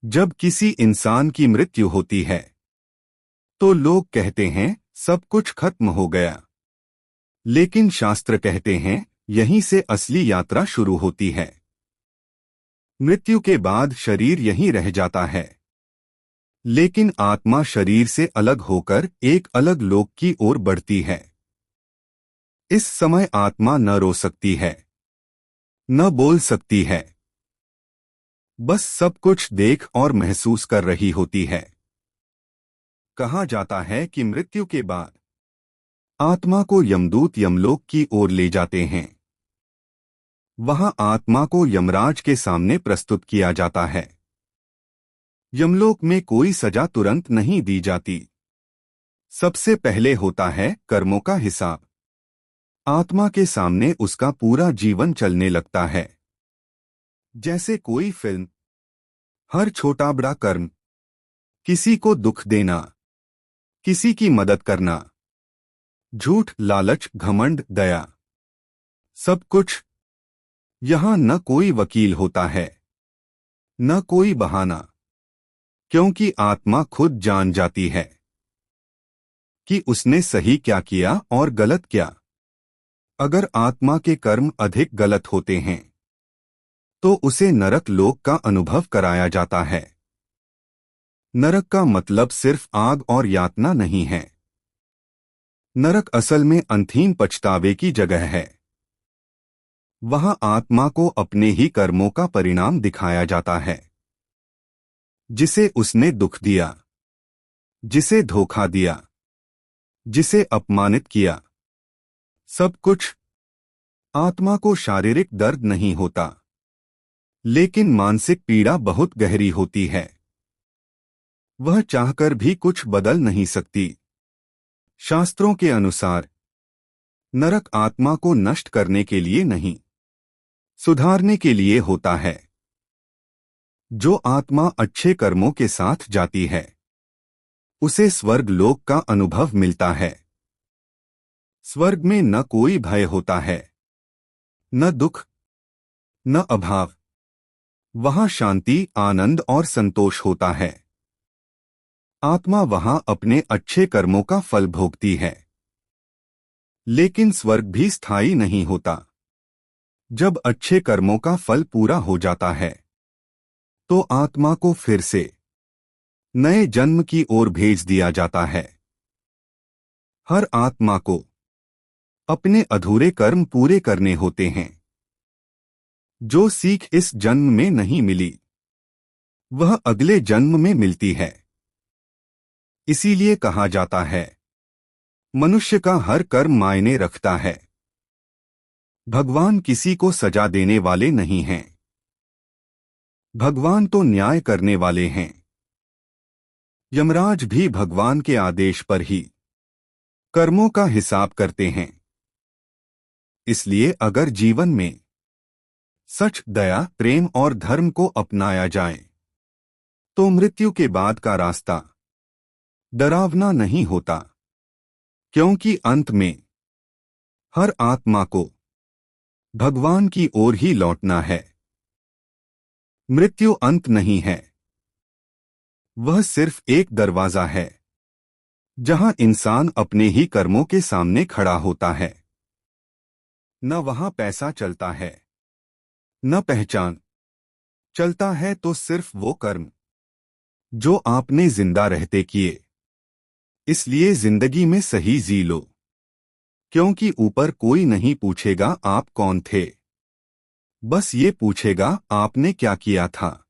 जब किसी इंसान की मृत्यु होती है तो लोग कहते हैं सब कुछ खत्म हो गया। लेकिन शास्त्र कहते हैं यहीं से असली यात्रा शुरू होती है। मृत्यु के बाद शरीर यहीं रह जाता है, लेकिन आत्मा शरीर से अलग होकर एक अलग लोक की ओर बढ़ती है। इस समय आत्मा न रो सकती है, न बोल सकती है, बस सब कुछ देख और महसूस कर रही होती है। कहा जाता है कि मृत्यु के बाद आत्मा को यमदूत यमलोक की ओर ले जाते हैं। वहां आत्मा को यमराज के सामने प्रस्तुत किया जाता है। यमलोक में कोई सजा तुरंत नहीं दी जाती। सबसे पहले होता है कर्मों का हिसाब। आत्मा के सामने उसका पूरा जीवन चलने लगता है, जैसे कोई फिल्म। हर छोटा बड़ा कर्म, किसी को दुख देना, किसी की मदद करना, झूठ, लालच, घमंड, दया, सब कुछ। यहां न कोई वकील होता है, न कोई बहाना, क्योंकि आत्मा खुद जान जाती है कि उसने सही क्या किया और गलत क्या। अगर आत्मा के कर्म अधिक गलत होते हैं तो उसे नरक लोक का अनुभव कराया जाता है। नरक का मतलब सिर्फ आग और यातना नहीं है। नरक असल में अंतहीन पछतावे की जगह है। वहां आत्मा को अपने ही कर्मों का परिणाम दिखाया जाता है। जिसे उसने दुख दिया, जिसे धोखा दिया, जिसे अपमानित किया, सब कुछ। आत्मा को शारीरिक दर्द नहीं होता, लेकिन मानसिक पीड़ा बहुत गहरी होती है। वह चाहकर भी कुछ बदल नहीं सकती। शास्त्रों के अनुसार नरक आत्मा को नष्ट करने के लिए नहीं, सुधारने के लिए होता है। जो आत्मा अच्छे कर्मों के साथ जाती है उसे स्वर्ग लोक का अनुभव मिलता है। स्वर्ग में न कोई भय होता है, न दुख, न अभाव। वहां शांति, आनंद और संतोष होता है। आत्मा वहां अपने अच्छे कर्मों का फल भोगती है। लेकिन स्वर्ग भी स्थायी नहीं होता। जब अच्छे कर्मों का फल पूरा हो जाता है तो आत्मा को फिर से नए जन्म की ओर भेज दिया जाता है। हर आत्मा को अपने अधूरे कर्म पूरे करने होते हैं। जो सीख इस जन्म में नहीं मिली वह अगले जन्म में मिलती है। इसीलिए कहा जाता है मनुष्य का हर कर्म मायने रखता है। भगवान किसी को सजा देने वाले नहीं हैं। भगवान तो न्याय करने वाले हैं। यमराज भी भगवान के आदेश पर ही कर्मों का हिसाब करते हैं। इसलिए अगर जीवन में सच, दया, प्रेम और धर्म को अपनाया जाए तो मृत्यु के बाद का रास्ता डरावना नहीं होता, क्योंकि अंत में हर आत्मा को भगवान की ओर ही लौटना है। मृत्यु अंत नहीं है, वह सिर्फ एक दरवाजा है जहां इंसान अपने ही कर्मों के सामने खड़ा होता है। न वहां पैसा चलता है, न पहचान। चलता है तो सिर्फ वो कर्म जो आपने जिंदा रहते किए। इसलिए जिंदगी में सही जी लो, क्योंकि ऊपर कोई नहीं पूछेगा आप कौन थे, बस ये पूछेगा आपने क्या किया था।